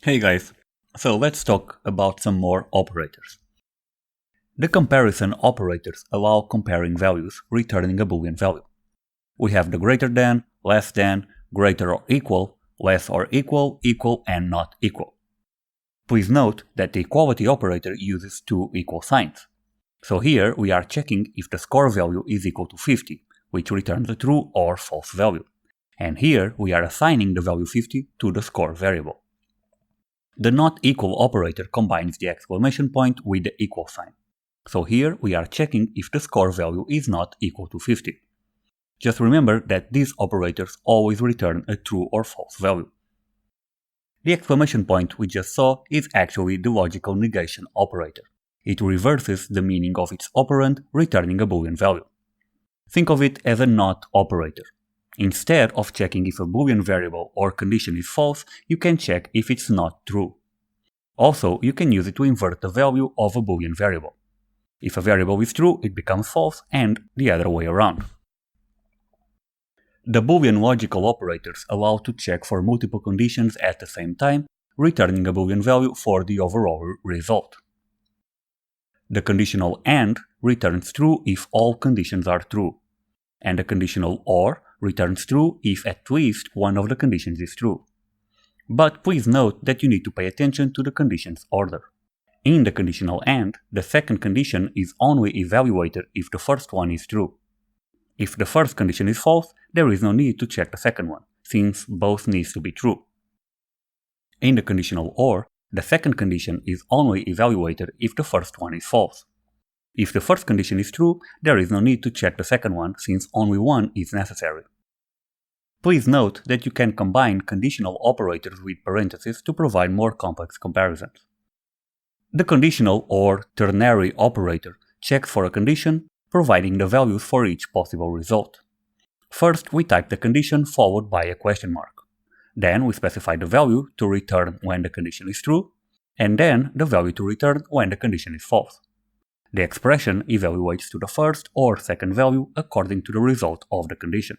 Hey guys, so let's talk about some more operators. The comparison operators allow comparing values, returning a boolean value. We have the greater than, less than, greater or equal, less or equal, equal and not equal. Please note that the equality operator uses two equal signs. So here we are checking if the score value is equal to 50, which returns a true or false value. And here we are assigning the value 50 to the score variable. The not equal operator combines the exclamation point with the equal sign. So here we are checking if the score value is not equal to 50. Just remember that these operators always return a true or false value. The exclamation point we just saw is actually the logical negation operator. It reverses the meaning of its operand, returning a boolean value. Think of it as a not operator. Instead of checking if a boolean variable or condition is false, you can check if it's not true. Also, you can use it to invert the value of a boolean variable. If a variable is true, it becomes false, and the other way around. The boolean logical operators allow to check for multiple conditions at the same time, returning a boolean value for the overall result. The conditional AND returns true if all conditions are true, and the conditional OR returns true if at least one of the conditions is true. But please note that you need to pay attention to the conditions order. In the conditional AND, the second condition is only evaluated if the first one is true. If the first condition is false, there is no need to check the second one, since both needs to be true. In the conditional OR, the second condition is only evaluated if the first one is false. If the first condition is true, there is no need to check the second one since only one is necessary. Please note that you can combine conditional operators with parentheses to provide more complex comparisons. The conditional or ternary operator checks for a condition, providing the values for each possible result. First, we type the condition followed by a question mark. Then we specify the value to return when the condition is true, and then the value to return when the condition is false. The expression evaluates to the first or second value according to the result of the condition.